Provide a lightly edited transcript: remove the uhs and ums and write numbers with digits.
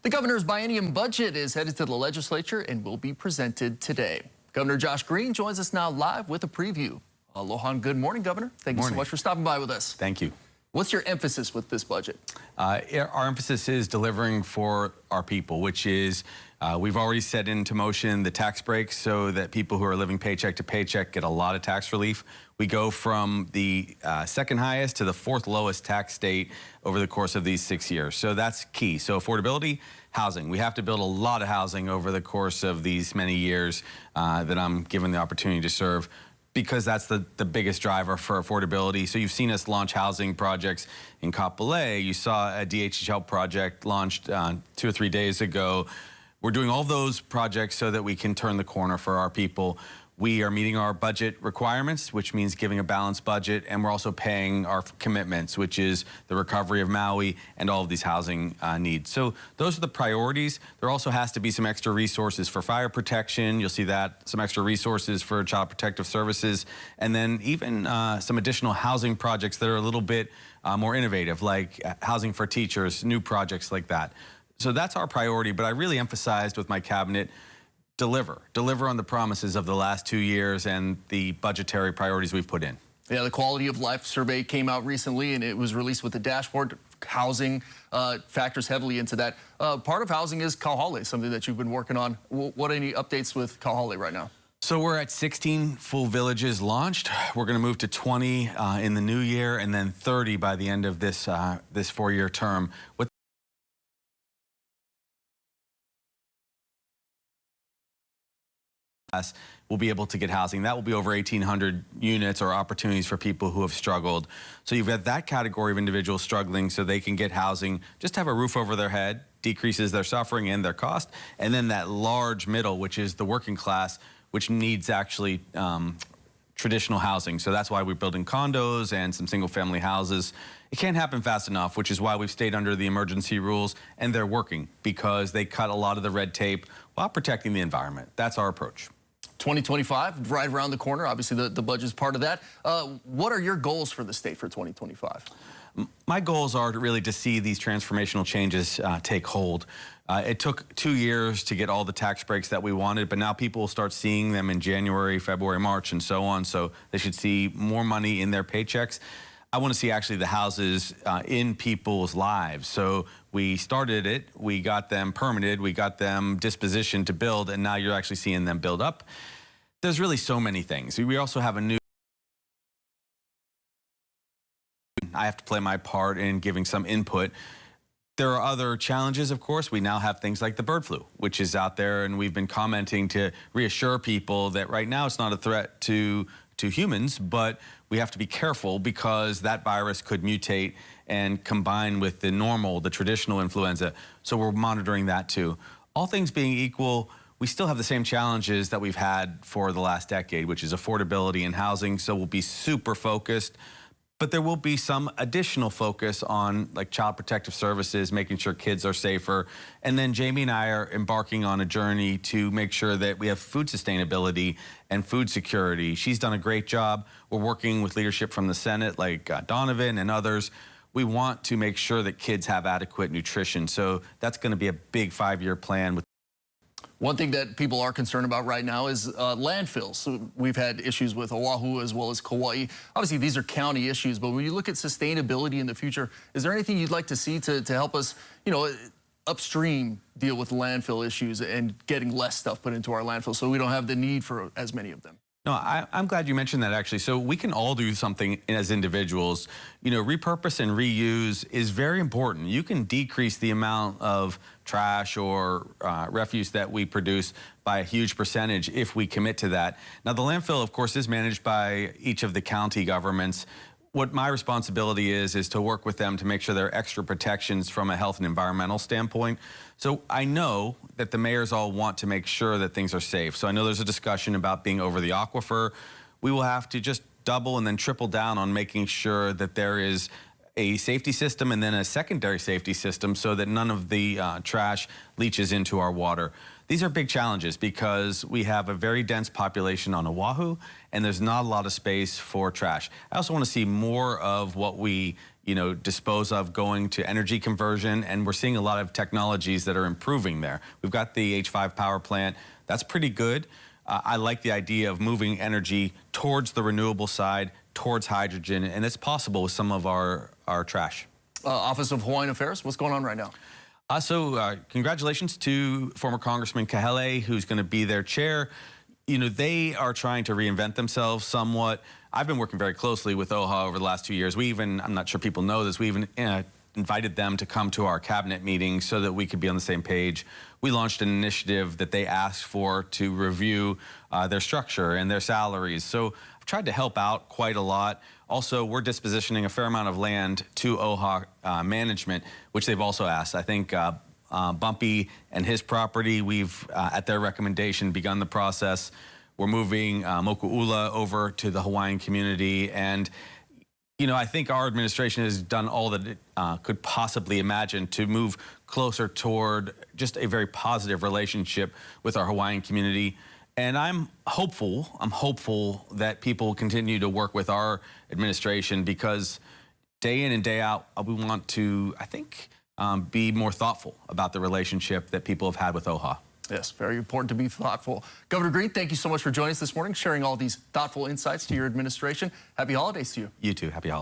The governor's biennium budget is headed to the legislature and will be presented today. Governor Josh Green joins us now live with a preview. Aloha and good morning, Governor. Thank you so much for stopping by with us. Thank you. What's your emphasis with this budget? Our emphasis is delivering for our people, which is we've already set into motion the tax breaks so that people who are living paycheck to paycheck get a lot of tax relief. We go from the second highest to the fourth lowest tax state over the course of these 6 years. So that's key. So affordability, housing. We have to build a lot of housing over the course of these many years that I'm given the opportunity to serve, because that's the biggest driver for affordability. So you've seen us launch housing projects in Kapolei. You saw a DHHL project launched 2 or 3 days ago. We're doing all those projects so that we can turn the corner for our people. We are meeting our budget requirements, which means giving a balanced budget, and we're also paying our commitments, which is the recovery of Maui and all of these housing needs. So those are the priorities. There also has to be some extra resources for fire protection. You'll see that, some extra resources for Child Protective Services, and then even some additional housing projects that are a little bit more innovative, like housing for teachers, new projects like that. So that's our priority, but I really emphasized with my cabinet, deliver on the promises of the last 2 years and the budgetary priorities we've put in. Yeah, the quality of life survey came out recently, and it was released with the dashboard. Housing factors heavily into that. Part of housing is Kaahale, something that you've been working on. What any updates with Kaahale right now? So we're at 16 full villages launched. We're going to move to 20 in the new year, and then 30 by the end of this 4-year term. Will be able to get housing. That will be over 1,800 units or opportunities for people who have struggled. So you've got that category of individuals struggling so they can get housing, just have a roof over their head, decreases their suffering and their cost. And then that large middle, which is the working class, which needs actually traditional housing. So that's why we're building condos and some single family houses. It can't happen fast enough, which is why we've stayed under the emergency rules, and they're working because they cut a lot of the red tape while protecting the environment. That's our approach. 2025, right around the corner. Obviously, the budget's part of that. What are your goals for the state for 2025? My goals are really to see these transformational changes take hold. It took 2 years to get all the tax breaks that we wanted, but now people will start seeing them in January, February, March, and so on. So they should see more money in their paychecks. I want to see actually the houses in people's lives. So we started it, we got them permitted, we got them dispositioned to build, and now you're actually seeing them build up. There's really so many things. We also have a new... I have to play my part in giving some input. There are other challenges, of course. We now have things like the bird flu, which is out there, and we've been commenting to reassure people that right now it's not a threat to humans, but we have to be careful because that virus could mutate and combine with the traditional influenza. So we're monitoring that too. All things being equal, we still have the same challenges that we've had for the last decade, which is affordability and housing. So we'll be super focused, but there will be some additional focus on like Child Protective Services, making sure kids are safer. And then Jamie and I are embarking on a journey to make sure that we have food sustainability and food security. She's done a great job. We're working with leadership from the Senate, like Donovan and others. We want to make sure that kids have adequate nutrition. So that's going to be a big 5-year plan. One thing that people are concerned about right now is landfills. So we've had issues with Oahu as well as Kauai. Obviously, these are county issues, but when you look at sustainability in the future, is there anything you'd like to see to help us, upstream deal with landfill issues and getting less stuff put into our landfill so we don't have the need for as many of them? No, I'm glad you mentioned that, actually. So we can all do something as individuals. Repurpose and reuse is very important. You can decrease the amount of trash or refuse that we produce by a huge percentage if we commit to that. Now, the landfill, of course, is managed by each of the county governments. What my responsibility is to work with them to make sure there are extra protections from a health and environmental standpoint. So I know that the mayors all want to make sure that things are safe. So I know there's a discussion about being over the aquifer. We will have to just double and then triple down on making sure that there is a safety system and then a secondary safety system so that none of the trash leaches into our water. These are big challenges because we have a very dense population on Oahu and there's not a lot of space for trash. I also want to see more of what we dispose of going to energy conversion, and we're seeing a lot of technologies that are improving there. We've got the H5 power plant. That's pretty good. I like the idea of moving energy towards the renewable side, towards hydrogen, and it's possible with some of our trash. Office of Hawaiian Affairs, what's going on right now? Congratulations to former Congressman Kahele, who's going to be their chair. They are trying to reinvent themselves somewhat. I've been working very closely with OHA over the last 2 years. I'm not sure people know this, we even invited them to come to our cabinet meetings so that we could be on the same page. We launched an initiative that they asked for to review their structure and their salaries. So I've tried to help out quite a lot. Also, we're dispositioning a fair amount of land to OHA management, which they've also asked. I think Bumpy and his property, we've, at their recommendation, begun the process. We're moving Moku'ula over to the Hawaiian community. And I think our administration has done all that it could possibly imagine to move closer toward just a very positive relationship with our Hawaiian community. And I'm hopeful that people will continue to work with our administration because day in and day out, we want to, I think, be more thoughtful about the relationship that people have had with OHA. Yes, very important to be thoughtful. Governor Green, thank you so much for joining us this morning, sharing all these thoughtful insights to your administration. Happy holidays to you. You too. Happy holidays.